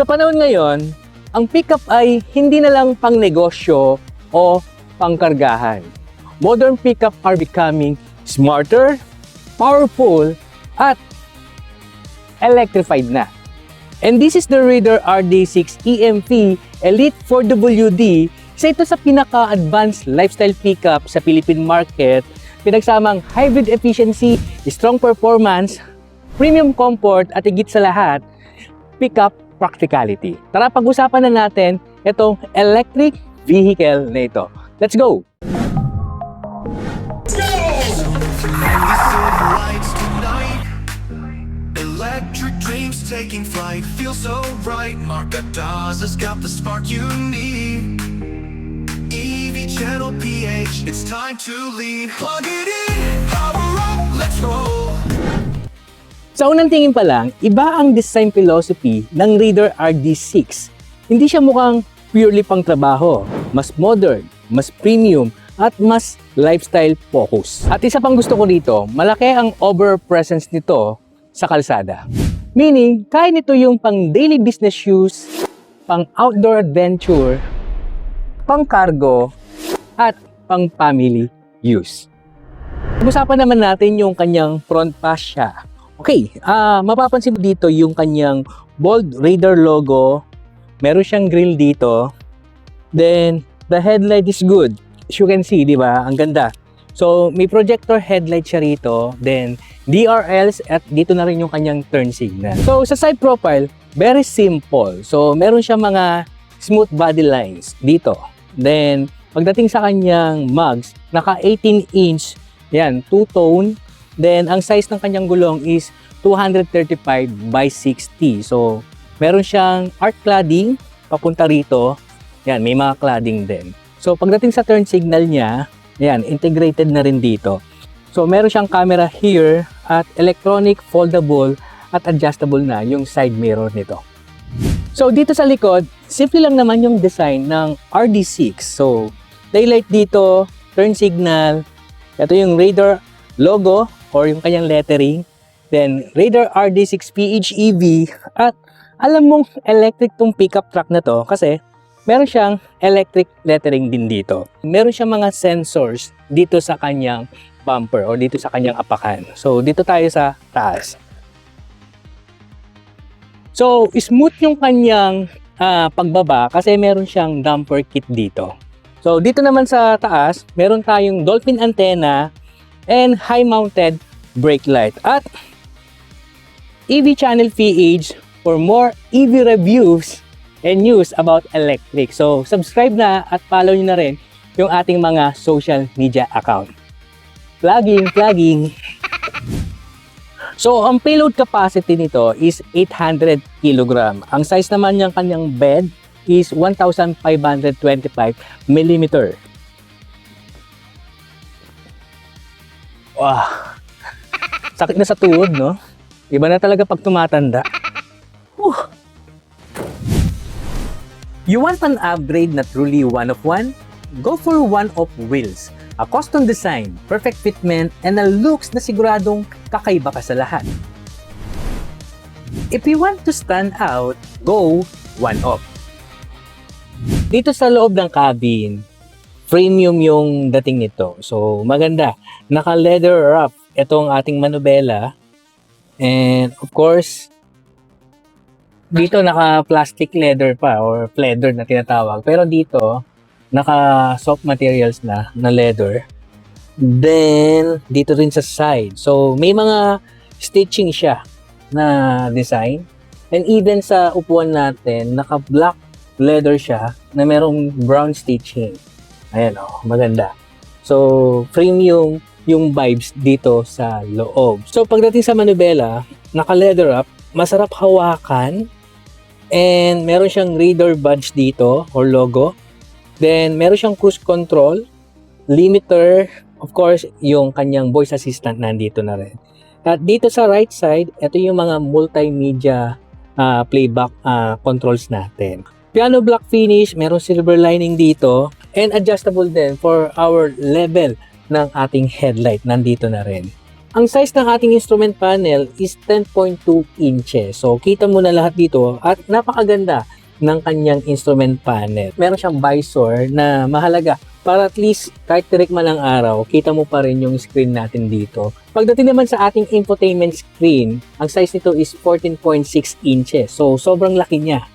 Sa panahon ngayon, ang pickup ay hindi na lang pang negosyo o pangkargahan. Modern pickup are becoming smarter, powerful, at electrified na. And this is the Raider RD6 EMP Elite 4WD. Isa ito sa pinaka-advanced lifestyle pickup sa Philippine market, pinagsamang hybrid efficiency, strong performance, premium comfort, at higit sa lahat, pickup practicality. Tara, pag-usapan na natin itong electric vehicle na ito. Let's go! Electric dreams taking flight, feel so bright. Marcadas has got the spark you need. EV Channel PH, it's time to lead. Plug it in, power up, let's roll. Sa unang tingin pa lang, iba ang design philosophy ng Raider RD6. Hindi siya mukhang purely pang trabaho, mas modern, mas premium, at mas lifestyle focus. At isa pang gusto ko dito, malaki ang overall presence nito sa kalsada. Meaning, kaya nito yung pang daily business use, pang outdoor adventure, pang cargo, at pang family use. Pag-usapan naman natin yung kanyang front fascia. Okay, mapapansin mo dito yung kanyang bold Raider logo. Meron siyang grill dito. Then, the headlight is good. As you can see, di ba? Ang ganda. So, may projector headlight siya rito. Then, DRLs at dito na rin yung kanyang turn signal. So, sa side profile, very simple. So, meron siya mga smooth body lines dito. Then, pagdating sa kanyang mugs, naka 18-inch, yan, two-tone. Then, ang size ng kanyang gulong is 235 by 60. So, meron siyang arc cladding papunta rito. Yan, may mga cladding din. So, pagdating sa turn signal niya, yan, integrated na rin dito. So, meron siyang camera here at electronic, foldable at adjustable na yung side mirror nito. So, dito sa likod, simple lang naman yung design ng RD6. So, daylight dito, turn signal, ito yung Raider logo or yung kanyang lettering. Then, Raider RD6 PHEV at alam mong electric tong pickup truck na to kasi meron siyang electric lettering din dito. Meron siyang mga sensors dito sa kanyang bumper o dito sa kanyang apakan. So, dito tayo sa taas. So, smooth yung kanyang pagbaba kasi meron siyang damper kit dito. So, dito naman sa taas, meron tayong Dolphin antenna and high-mounted brake light. At EV Channel PH for more EV reviews and news about electric. So, subscribe na at follow nyo na rin yung ating mga social media account. Plugging. So, ang payload capacity nito is 800 kg. Ang size naman ng kanyang bed is 1,525 mm. Wow! Sakit na sa tuhod, no? Iba na talaga pag tumatanda. Whew. You want an upgrade na truly one-of-one? Go for one-off wheels. A custom design, perfect fitment, and a looks na siguradong kakaiba ka sa lahat. If you want to stand out, go one-off. Dito sa loob ng cabin, premium yung dating nito. So, maganda. Naka-leather wrap itong ating manubela. And, of course, dito naka-plastic leather pa or pleather na tinatawag. Pero dito, naka-soft materials na leather. Then, dito rin sa side. So, may mga stitching siya na design. And even sa upuan natin, naka-black leather siya na merong brown stitching. Ayan o, maganda. So, premium yung vibes dito sa loob. So, pagdating sa manubela, naka-leather up, masarap hawakan, and meron siyang Raider badge dito, or logo. Then, meron siyang cruise control, limiter, of course, yung kanyang voice assistant nandito na rin. At dito sa right side, ito yung mga multimedia playback controls natin. Piano black finish, meron silver lining dito, and adjustable din for our level ng ating headlight. Nandito na rin. Ang size ng ating instrument panel is 10.2 inches. So, kita mo na lahat dito at napakaganda ng kanyang instrument panel. Meron siyang visor na mahalaga para at least kahit tirik man ang araw, kita mo pa rin yung screen natin dito. Pagdating naman sa ating infotainment screen, ang size nito is 14.6 inches. So, sobrang laki niya.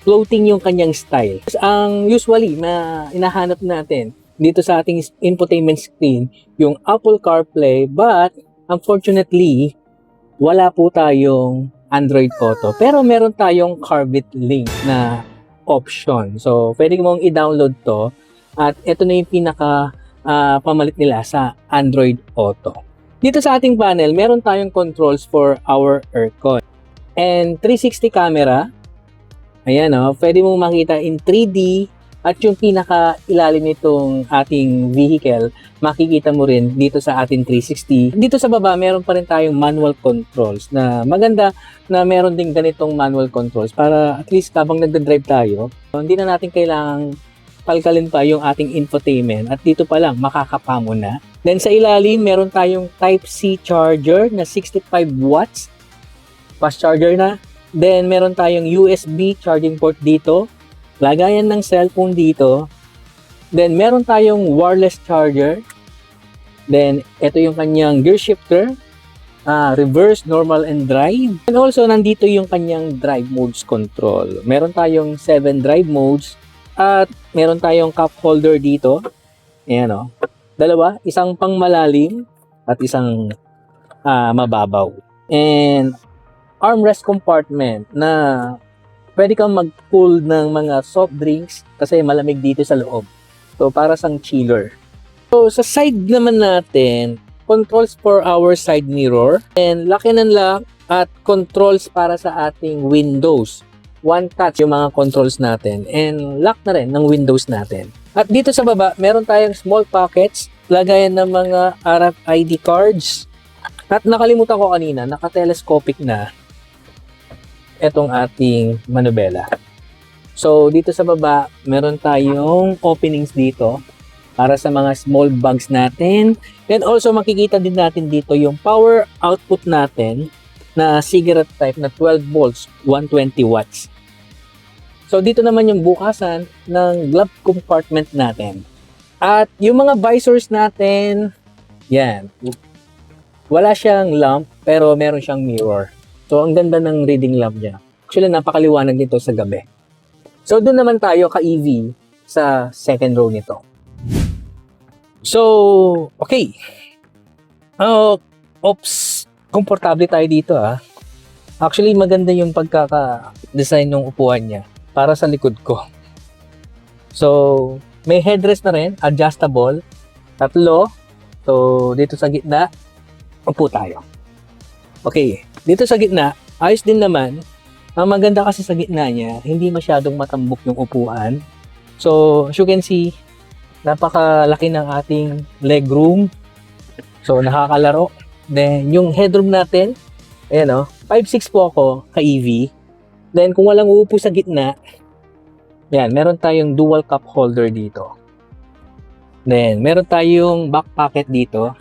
Floating yung kanyang style. Ang usually na hinahanap natin dito sa ating infotainment screen, yung Apple CarPlay, but unfortunately, wala po tayong Android Auto. Pero meron tayong Carbit Link na option. So, pwede mong i-download to at ito na yung pinaka pamalit nila sa Android Auto. Dito sa ating panel, meron tayong controls for our aircon. And 360 camera. Ayan o, pwede mong makita in 3D at yung pinaka ilalim nitong ating vehicle, makikita mo rin dito sa ating 360. Dito sa baba, meron pa rin tayong manual controls na maganda na meron din ganitong manual controls para at least habang nagdadrive tayo, hindi na natin kailangang kalkalin pa yung ating infotainment at dito pa lang makakapa mo na. Then sa ilalim, meron tayong Type-C charger na 65 watts. Fast charger na. Then, meron tayong USB charging port dito. Lagayan ng cellphone dito. Then, meron tayong wireless charger. Then, ito yung kanyang gear shifter. Reverse, normal, and drive. And also, nandito yung kanyang drive modes control. Meron tayong 7 drive modes. At meron tayong cup holder dito. Ayan o. Dalawa. Isang pang malalim at isang mababaw. And armrest compartment na pwede kang mag-pull ng mga soft drinks kasi malamig dito sa loob. So, para sang chiller. So, sa side naman natin, controls for our side mirror and lock and unlock at controls para sa ating windows. One touch yung mga controls natin and lock na rin ng windows natin. At dito sa baba, meron tayong small pockets, lagayan ng mga RFID cards. At nakalimutan ko kanina, naka-telescopic na etong ating manubela. So, dito sa baba, meron tayong openings dito para sa mga small bags natin. And also, makikita din natin dito yung power output natin na cigarette type na 12 volts, 120 watts. So, dito naman yung bukasan ng glove compartment natin. At yung mga visors natin, yan. Wala siyang lamp, pero meron siyang mirror. So, ang ganda ng reading lamp niya. Actually, napakaliwanag nito sa gabi. So, doon naman tayo ka-EV sa second row nito. So, okay. Komportable tayo dito Actually, maganda yung pagkaka-design ng upuan niya para sa likod ko. So, may headrest na rin, adjustable, 3. So, dito sa gitna, upo tayo. Okay, dito sa gitna, ayos din naman. Ang maganda kasi sa gitna niya, hindi masyadong matambok yung upuan. So, as you can see, napakalaki ng ating legroom. So, nakakalaro. Then, yung headroom natin, ayan 5'6" po ako ka-EV. Then, kung walang uupo sa gitna, yan, meron tayong dual cup holder dito. Then, meron tayong back pocket dito.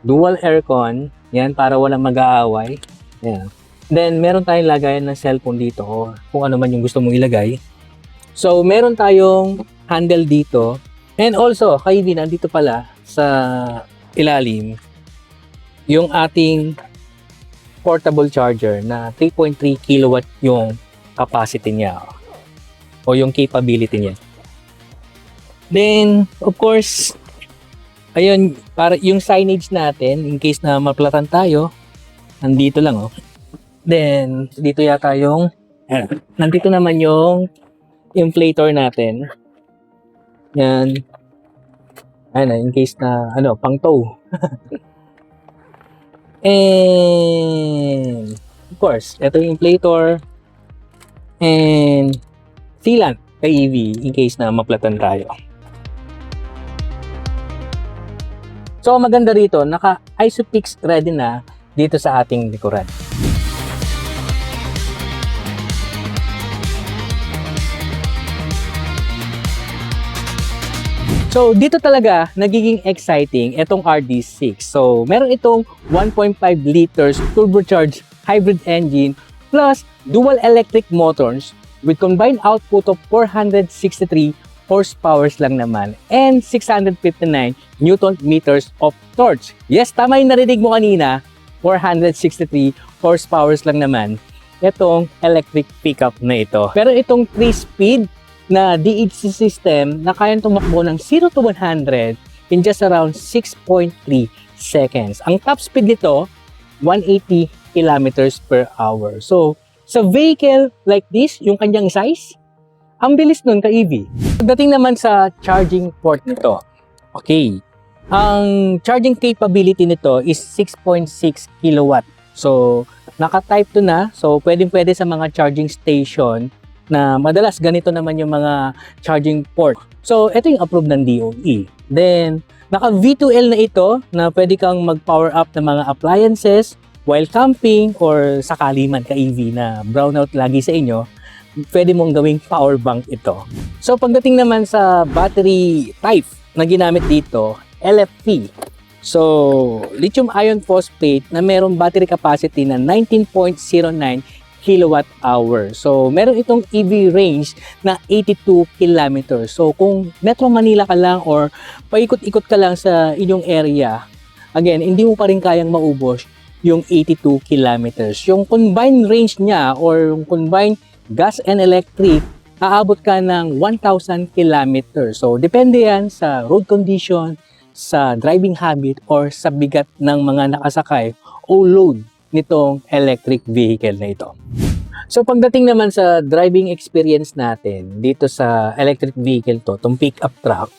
Dual aircon. Yan, para walang mag-aaway. Yan. Then, meron tayong lagayan ng cellphone dito o kung ano man yung gusto mong ilagay. So, meron tayong handle dito. And also, kaibi, nandito pala sa ilalim yung ating portable charger na 3.3 kilowatt yung capacity niya o yung capability niya. Then, of course, ayun, para yung signage natin, in case na maplatan tayo, nandito lang Then, dito yata yung, nandito naman yung inflator natin. Yan. Ayan in case na, pang tow. And, of course, ito yung inflator. And, sealant kay EV in case na maplatan tayo. So, maganda rito, naka-ISOPIX ready na dito sa ating likuran. So, dito talaga nagiging exciting itong RD6. So, meron itong 1.5 liters turbocharged hybrid engine plus dual electric motors with combined output of 463 horsepower lang naman and 659 Newton meters of torque. Yes, tama yung narinig mo kanina, 463 horsepower lang naman itong electric pickup na ito. Pero itong 3-speed na DHC system na kayang tumakbo ng 0 to 100 in just around 6.3 seconds. Ang top speed nito, 180 kilometers per hour. So, sa vehicle like this, yung kanyang size, ang bilis nun ka-EV. Pagdating naman sa charging port nito, okay, ang charging capability nito is 6.6 kilowatt. So, naka-type 2 na. So, pwedeng-pwede sa mga charging station na madalas ganito naman yung mga charging port. So, ito yung approved ng DOE. Then, naka V2L na ito na pwede kang mag-power up ng mga appliances while camping or sakali man ka-EV na brownout lagi sa inyo, pwede mong gawing power bank ito. So, pagdating naman sa battery type na ginamit dito, LFP. So, lithium iron phosphate na merong battery capacity na 19.09 kilowatt hour. So, meron itong EV range na 82 kilometers. So, kung Metro Manila ka lang or paikot-ikot ka lang sa inyong area, again, hindi mo pa rin kayang maubos yung 82 kilometers. Yung combined range niya or yung combined gas and electric, aabot ka ng 1,000 kilometers. So, depende yan sa road condition, sa driving habit, or sa bigat ng mga nakasakay o load nitong electric vehicle na ito. So pagdating naman sa driving experience natin dito sa electric vehicle itong pickup truck,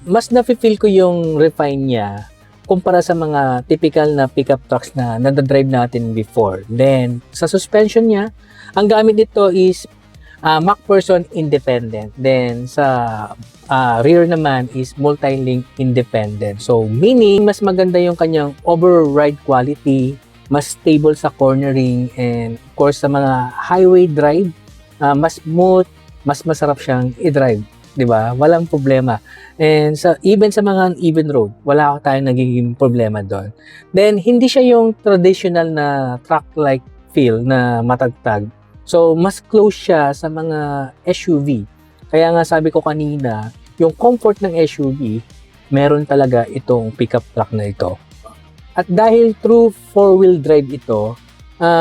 mas nafe-feel ko yung refine niya kumpara sa mga typical na pickup trucks na nadadrive natin before. Then sa suspension niya, ang gamit nito is MacPherson independent. Then sa rear naman is multi-link independent. So meaning mas maganda yung kanyang override quality, mas stable sa cornering, and of course sa mga highway drive, mas smooth, mas masarap siyang i-drive, 'di ba? Walang problema. And even sa mga uneven road, wala tayong nagiging problema doon. Then hindi siya yung traditional na truck-like feel na matagtag. So mas close siya sa mga SUV. Kaya nga sabi ko kanina, yung comfort ng SUV, meron talaga itong pickup truck na ito. At dahil true 4-wheel drive ito,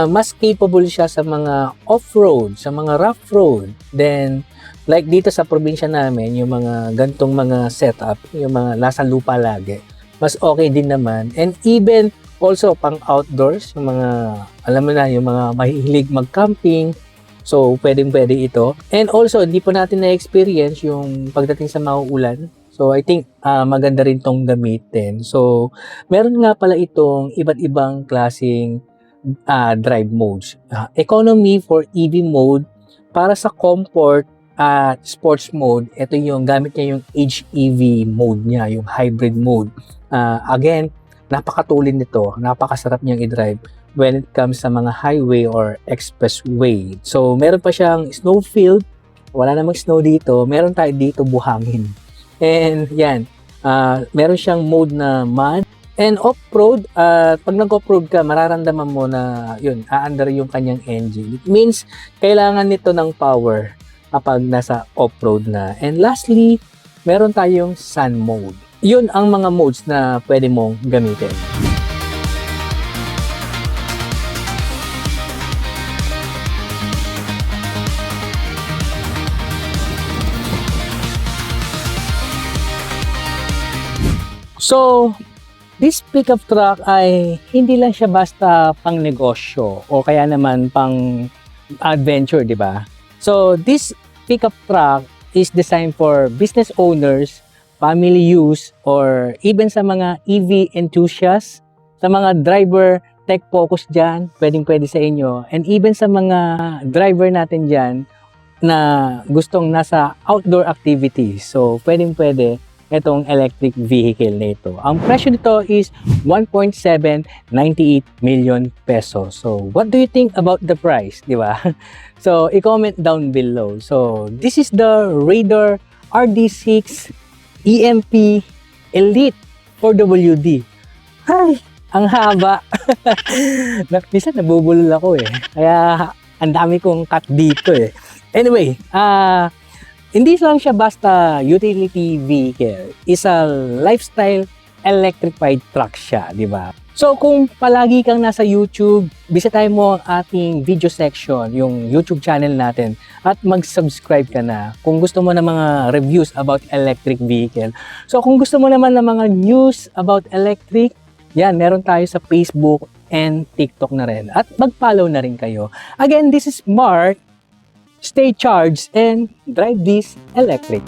mas capable siya sa mga off-road, sa mga rough road. Then, like dito sa probinsya namin, yung mga gantong mga setup, yung mga nasa lupa lagi, mas okay din naman. And even also pang outdoors, yung mga, alam mo na, yung mga mahilig mag-camping, so pwedeng-pwede ito. And also, hindi pa natin na-experience yung pagdating sa mauulan. So, I think maganda rin tong gamitin. So, meron nga pala itong iba't ibang klaseng drive modes. Economy for EV mode, para sa comfort at sports mode, ito yung gamit niya yung HEV mode niya, yung hybrid mode. Again, napakatulin nito, napakasarap niyang i-drive when it comes sa mga highway or expressway. So, meron pa siyang snow field. Wala namang snow dito. Meron tayo dito buhangin. And yan, meron siyang mode na mud and off-road. Pag nag-off-road ka, mararamdaman mo na yun, aandar yung kanyang engine. It means kailangan nito ng power kapag nasa off-road na. And lastly, meron tayong sun mode. Yun ang mga modes na pwede mong gamitin. So, this pickup truck ay hindi lang siya basta pang negosyo o kaya naman pang adventure, di ba? So, this pickup truck is designed for business owners, family use, or even sa mga EV enthusiasts, sa mga driver tech focus dyan, pwedeng-pwede sa inyo, and even sa mga driver natin dyan na gustong nasa outdoor activities. So, pwedeng-pwede itong electric vehicle na ito. Ang presyo nito is 1.798 million pesos. So, what do you think about the price, di ba? So, i-comment down below. So, this is the Raider RD6 EMP Elite 4WD. Ay, ang haba. Minsan nabubulol ako eh. Kaya ang dami kong cut dito eh. Anyway, hindi lang siya basta utility vehicle. Isa lifestyle electrified truck siya, di ba? So kung palagi kang nasa YouTube, bisitahin mo ang ating video section, yung YouTube channel natin, at mag-subscribe ka na kung gusto mo ng mga reviews about electric vehicle. So kung gusto mo naman ng mga news about electric, yan, meron tayo sa Facebook and TikTok na rin. At mag-follow na rin kayo. Again, this is Mark. Stay charged and drive this electric.